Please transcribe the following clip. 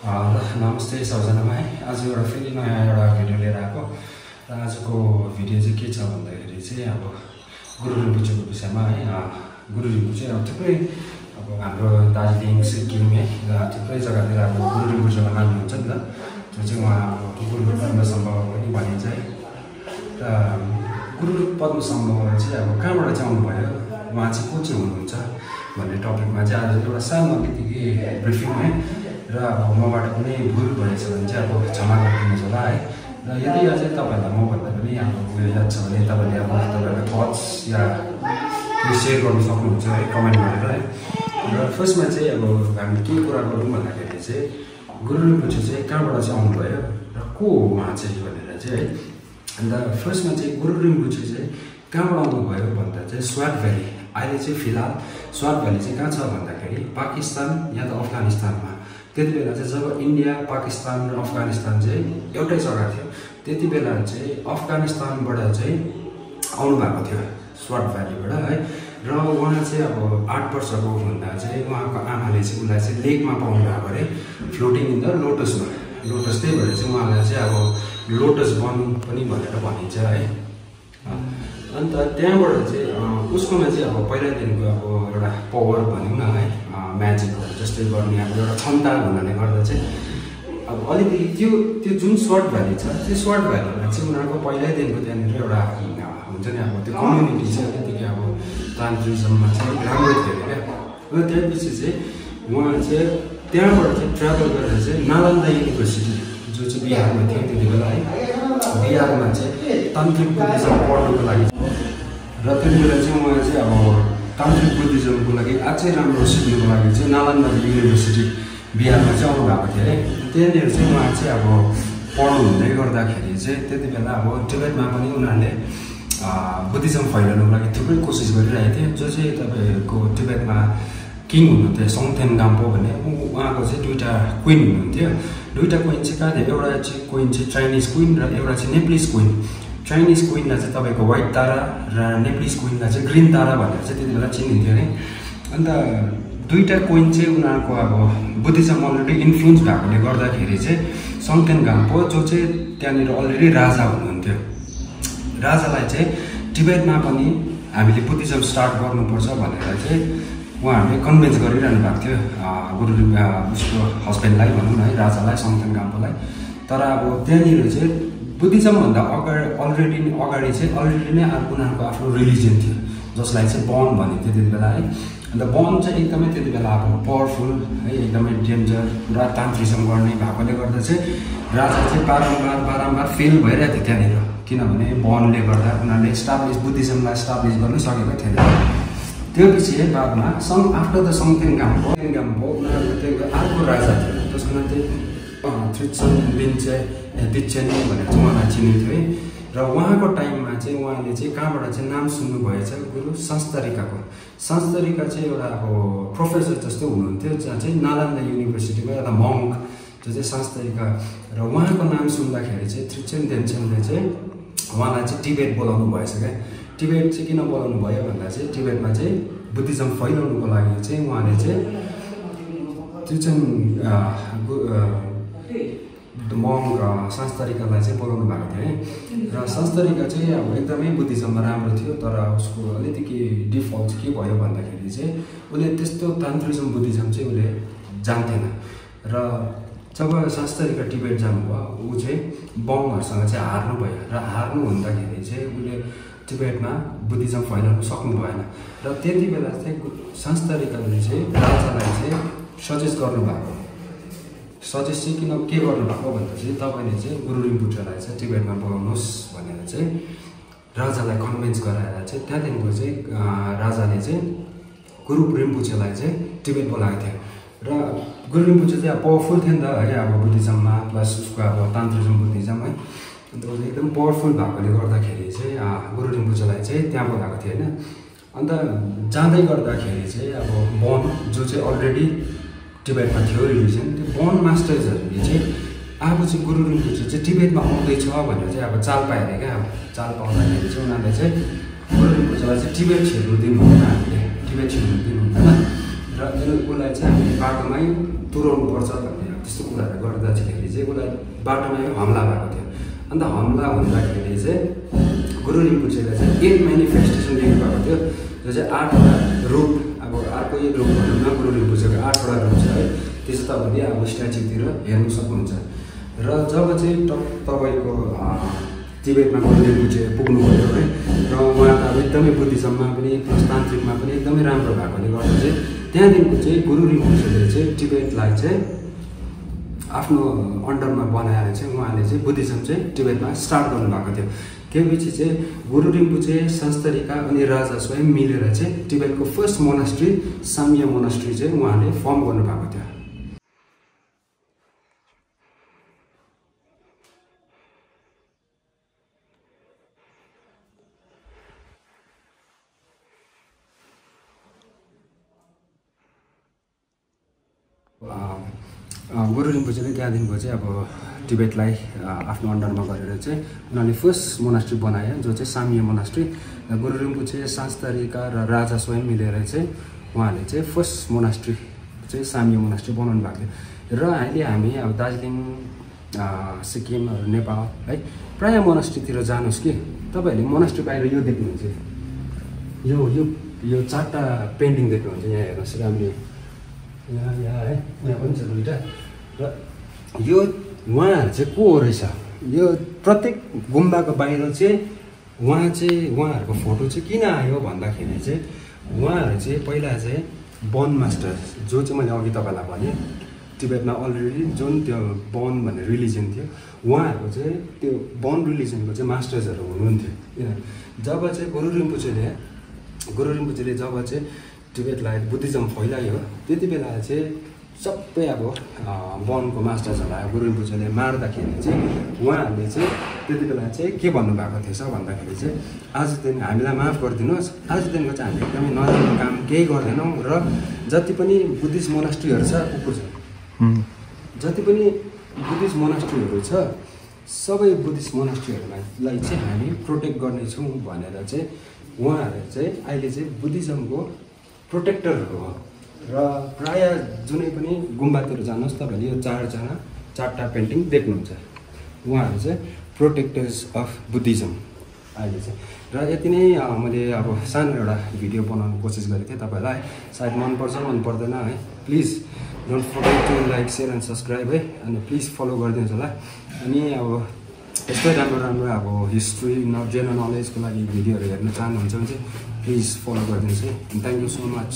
नमस्ते सबैजनालाई आज एउटा फेरि नयाँ एउटा भिडियो लिएर आएको र आजको भिडियो चाहिँ के छ भन्दाखेरि चाहिँ अब गुरु रिम्पोचेको विषयमा है गुरु रिम्पोचे अब थुप्रै अब हाम्रो दार्जिलिङ सिक्किम है थुप्रै जग्गातिर अब गुरु रिम्पोचेको नाम हुन्छ नि त त्यो चाहिँ उहाँ गुरु पद्मसम्भव पनि भनिन्छ है र गुरु पद्मसम्भव चाहिँ अब कहाँबाट चाहिँ आउनुभयो उहाँ चाहिँ को चाहिँ हुनुहुन्छ भन्ने टपिकमा चाहिँ आज एउटा सानो अलिकति ब्रिफिङ है र अब मबाट कुनै भुल भएछ भने चाहिँ अब क्षमा गरिदिनुहोस् होला है र यदि अझै तपाईँहरूलाई मभन्दा पनि अब उयो याद छ भने तपाईँले अब तपाईँहरूको थट्स या सेयर गर्नु सक्नुहुन्छ है कमेन्ट गरेर है र फर्स्टमा चाहिँ अब हामी के कुरा गरौँ भन्दाखेरि चाहिँ गुरु रिम्पोचे चाहिँ कहाँबाट चाहिँ आउनुभयो र को हो उहाँ चाहिँ भनेर चाहिँ है अन्त फर्स्टमा चाहिँ गुरु रिम्पोचे चाहिँ कहाँबाट आउनुभयो भन्दा चाहिँ स्वाट भ्याली अहिले चाहिँ फिलहाल स्वाट भ्याली चाहिँ कहाँ छ भन्दाखेरि पाकिस्तान या त अफगानिस्तानमा त्यति बेला चाहिँ जब इन्डिया पाकिस्तान र अफगानिस्तान चाहिँ एउटै जग्गा थियो त्यति बेला चाहिँ अफगानिस्तानबाट चाहिँ आउनुभएको थियो स्वाट भ्यालीबाट है र उहाँ चाहिँ अब 8 वर्षको हुँदा चाहिँ उहाँको आमाले चाहिँ उसलाई चाहिँ लेकमा पाउनु भएको अरे फ्लोटिङ इन द लोटसमा लोटस त्यही भएर चाहिँ उहाँलाई चाहिँ अब लोटस बन पनि भनेर भनिन्छ है अन्त त्यहाँबाट चाहिँ उसकोमा चाहिँ अब पहिलादेखिको अब एउटा पावर भनौँ न है म्याजिकहरू जस्तै गर्ने अब एउटा क्षमता हुनाले गर्दा चाहिँ अब अलिकति त्यो जुन स्वाट भ्याली छ त्यो स्वाट भ्यालीमा चाहिँ उनीहरूको पहिल्यैदेखिको त्यहाँनिर एउटा हुन्छ नि अब त्यो कम्युनिटी चाहिँ अलिकति अब तान्त्रिजममा चाहिँ राम्रै थियो क्या र त्यसपछि चाहिँ उहाँ चाहिँ त्यहाँबाट चाहिँ ट्राभल गरेर चाहिँ नालन्दा युनिभर्सिटी जो चाहिँ बिहारमा थियो त्यति बेला है बिहारमा चाहिँ तान्त्रिक बुद्धिज्म पढ्नुको लागि र त्यति बेला चाहिँ उहाँ चाहिँ अब तान्त्रिक बुद्धिज्मको लागि अझै राम्रो सिक्नुको लागि चाहिँ नालन्दा युनिभर्सिटी बिहारमा चाहिँ आउनुभएको थियो है त्यहाँनिर चाहिँ उहाँ चाहिँ अब पढ्नु हुँदै गर्दाखेरि चाहिँ त्यति बेला अब टिबेटमा पनि उनीहरूले बुद्धिज्म फैलाउनुको लागि थुप्रै कोसिस गरिरहेको थियो जो चाहिँ तपाईँको टिबेटमा किङ हुनुहुन्थ्यो सोङथेन गाम्पो भन्ने उहाँको चाहिँ दुईवटा क्विन हुनुहुन्थ्यो दुईवटा क्विन चाहिँ कहाँ थियो एउटा चाहिँ क्विन चाहिँ चाइनिज क्विन र एउटा चाहिँ नेप्लिज क्विन चाइनिज क्विनलाई चाहिँ तपाईँको व्हाइट तारा र नेप्लिज क्विनलाई चाहिँ ग्रिन तारा भनेर चाहिँ त्यति बेला चिनिन्थ्यो अरे अन्त दुईवटा क्विन चाहिँ उनीहरूको अब बुद्धिज्म अलरेडी इन्फ्लुएन्स भएकोले गर्दाखेरि चाहिँ सोङथेन गाम्पो जो चाहिँ त्यहाँनिर अलरेडी राजा हुनुहुन्थ्यो राजालाई चाहिँ टिबेटमा पनि हामीले बुद्धिज्म स्टार्ट गर्नुपर्छ भनेर चाहिँ उहाँहरूले कन्भिन्स गरिरहनु भएको थियो गुरु उसको हस्बेन्डलाई भनौँ न है राजालाई सोङथेन गाम्पोलाई तर अब त्यहाँनिर चाहिँ बुद्धिज्मभन्दा अगाडि चाहिँ अलरेडी नै उनीहरूको आफ्नो रिलिजन थियो जसलाई चाहिँ बन भनिन्थ्यो त्यति बेला है अन्त बन चाहिँ एकदमै त्यति बेला अब पावरफुल है एकदमै डेन्जर पुरा तान्त्रिजम गर्ने भएकोले गर्दा चाहिँ राजा चाहिँ बारम्बार फेल भइरहेको थियो त्यहाँनिर किनभने बनले गर्दा उनीहरूले बुद्धिज्मलाई इस्टाब्लिस गर्नु सकेको थिएन त्यो पछि बादमा आफ्टर द सोङथेन गाम्पो उनीहरूको त्यो अर्को राजा थियो जसको नाम चाहिँ त्रिचन लिन्चे दिच्छेन भनेर चाहिँ उहाँलाई चिनिन्थ्यो है र उहाँको टाइममा चाहिँ उहाँले चाहिँ कहाँबाट चाहिँ नाम सुन्नुभएछ गुरु संस्तरिका चाहिँ एउटा अब प्रोफेसर जस्तो हुनुहुन्थ्यो जहाँ चाहिँ नालन्दा युनिभर्सिटीमा एउटा मङ्क जो चाहिँ संस्तरिका र उहाँको नाम सुन्दाखेरि चाहिँ त्रिचन देन्चनले चाहिँ उहाँलाई चाहिँ टिबेट बोलाउनु भएछ क्या टिबेट चाहिँ किन बोलाउनु भयो भन्दा चाहिँ टिबेटमा चाहिँ बुद्धिज्म फैलाउनुको लागि चाहिँ उहाँले चाहिँ त्यो चाहिँ मङ्क संस्तरिकालाई चाहिँ बोलाउनु भएको थियो है र संस्तरिका चाहिँ अब एकदमै बुद्धिज्ममा राम्रो थियो तर उसको अलिकति डिफल्ट के भयो भन्दाखेरि चाहिँ उसले त्यस्तो तान्त्रिजम बुद्धिज्म चाहिँ उसले जान्थेन र जब संस्तरिका टिबेट जानुभयो ऊ चाहिँ बङहरूसँग चाहिँ हार्नु भयो र हार्नु हुँदाखेरि चाहिँ उसले टिबेटमा बुद्धिज्म फैलाउनु सक्नु भएन र त्यति बेला चाहिँ संस्तरिकाले चाहिँ राजालाई चाहिँ सजेस्ट गर्नुभएको सजेस्ट चाहिँ के गर्नुभएको भन्दा चाहिँ तपाईँले चाहिँ गुरु रिम्पोचेलाई चाहिँ टिबेटमा बोलाउनुहोस् भनेर चाहिँ राजालाई कन्भिन्स गराएर चाहिँ त्यहाँदेखिको चाहिँ राजाले चाहिँ गुरु रिम्पोचेलाई चाहिँ टिबेट बोलाएको थियो र गुरु रिम्पोचे चाहिँ अब पावरफुल थियो नि त है अब बुद्धिज्ममा प्लस उसको अब तान्त्रिजम बुद्धिज्म है अन्त उसले एकदम पावरफुल भएकोले गर्दाखेरि चाहिँ गुरु रिम्पोचेलाई चाहिँ त्यहाँ बोलाएको थियो होइन अन्त जाँदै गर्दाखेरि चाहिँ अब बन जो चाहिँ अलरेडी टिबेटमा थियो रिलिजन त्यो बन मास्टर्सहरूले चाहिँ अब चाहिँ गुरु रिम्पोचे चाहिँ टिबेटमा आउँदैछ भनेर चाहिँ अब चाल पाएर क्या अब चाल पाउँदाखेरि चाहिँ उनीहरूले चाहिँ गुरु रिम्पोचेलाई चाहिँ टिबेट छिर्नु दिनु हुँदैन हामीले टिबेट छिर्नु दिनु हुँदैन र र उसलाई चाहिँ हामी बाटोमै तुराउनुपर्छ भन्ने त्यस्तो कुराहरू गर्दाखेरि चाहिँ उसलाई बाटोमै हमला भएको थियो। अन्त हमला हुँदाखेरि चाहिँ गुरु रिम्पोछेले चाहिँ 8 मेनिफेस्टेसन दिनुभएको थियो, जो चाहिँ 8वटा रूप, अब अर्को एक रूप भनौँ न, गुरु रिम्पोछेको 8वटा रूप छ है। त्यो चाहिँ तपाईँले अब स्ट्याच्युतिर हेर्नु सक्नुहुन्छ। र जब चाहिँ तपाईँको तिब्बतमा गुरु रिम्पोछे पुग्नुभयो है, र उहाँ त अब एकदमै बुद्धिज्ममा पनि प्लस तान्त्रिकमा पनि एकदमै राम्रो भएकोले गर्दा चाहिँ त्यहाँदेखिको चाहिँ गुरु रिम्पोछेले चाहिँ तिब्बतलाई चाहिँ आफ्नो अन्डरमा बनाएर चाहिँ उहाँले चाहिँ बुद्धिज्म चाहिँ तिब्बतमा स्टार्ट गर्नुभएको थियो। त्यसपछि चाहिँ गुरु रिम्पोछे, संस्तरिका अनि राजा स्वयं मिलेर चाहिँ तिब्बतको फर्स्ट मोनास्ट्री साम्य मोनास्ट्री चाहिँ उहाँले फर्म गर्नुभएको थियो। गुरु रिम्पोछेले त्यहाँदेखिको चाहिँ अब तिब्बतलाई आफ्नो अन्डरमा गरेर चाहिँ उनीहरूले फर्स्ट मोनास्ट्री बनाए, जो चाहिँ साम्य मोनास्ट्री। गुरु रिम्पोछे, संस्तरिका र राजा स्वयं मिलेर चाहिँ उहाँले चाहिँ फर्स्ट मोनास्ट्री चाहिँ साम्य मोनास्ट्री बनाउनु भएको थियो। र अहिले हामी अब दार्जिलिङ, सिक्किमहरू, नेपाल है प्रायः मोनास्ट्रीतिर जानुहोस् कि तपाईँहरूले मोनास्ट्री बाहिर यो देख्नुहुन्छ, यो यो यो 4टा पेन्टिङ देख्नुहुन्छ। यहाँ हेर्नुहोस् राम्ररी, यहाँ है, यहाँ पनि छ 2टा। र यो उहाँहरू चाहिँ को हो रहेछ, यो प्रत्येक गुम्बाको बाहिर चाहिँ उहाँहरूको फोटो चाहिँ किन आयो भन्दाखेरि चाहिँ उहाँहरू चाहिँ पहिला चाहिँ बन मास्टर, जो चाहिँ मैले अघि तपाईँलाई भने तिब्बतमा अलरेडी जुन त्यो बन भन्ने रिलिजन थियो, उहाँहरूको चाहिँ त्यो बन रिलिजनको चाहिँ मास्टर्सहरू हुनुहुन्थ्यो। किन जब चाहिँ गुरु रिम्पोछेले जब चाहिँ तिब्बतलाई बुद्धिज्म फैलायो, त्यति बेला चाहिँ सबै अब बनको मास्टर्सहरूलाई गुरु रिम्पोछेले मार्दाखेरि चाहिँ उहाँहरूले चाहिँ त्यति बेला चाहिँ के भन्नुभएको थिएछ भन्दाखेरि चाहिँ आजदेखि हामीलाई माफ गरिदिनुहोस्, आजदेखिको चाहिँ हामी एकदमै नराम्रो काम केही गर्दैनौँ, र जति पनि बुद्धिस्ट मोनास्ट्रीहरू छ, जति पनि बुद्धिस्ट मोनास्ट्रीहरू छ, सबै बुद्धिस्ट मोनास्ट्रीहरूलाई चाहिँ हामी प्रोटेक्ट गर्नेछौँ भनेर चाहिँ उहाँहरू चाहिँ अहिले चाहिँ बुद्धिज्मको प्रोटेक्टरहरू हो। र प्रायः जुनै पनि गुम्बातिर जानुहोस् तपाईँले यो 4टा पेन्टिङ देख्नुहुन्छ, उहाँहरू चाहिँ प्रोटेक्टर्स अफ बुद्धिज्म अहिले चाहिँ। र यति नै मैले अब सानो एउटा भिडियो बनाउनु कोसिस गरेको थिएँ तपाईँलाई, सायद मनपर्छ मन पर्दैन है। Please don't forget to like, share and subscribe है, अनि प्लिज फलो गरिदिनुहोस् होला। अनि अब यस्तै राम्रो अब हिस्ट्री जेनरल नलेजको लागि भिडियोहरू हेर्न चाहनुहुन्छ भने चाहिँ प्लिज फलो गरिदिनुहोस् है। Thank you so much.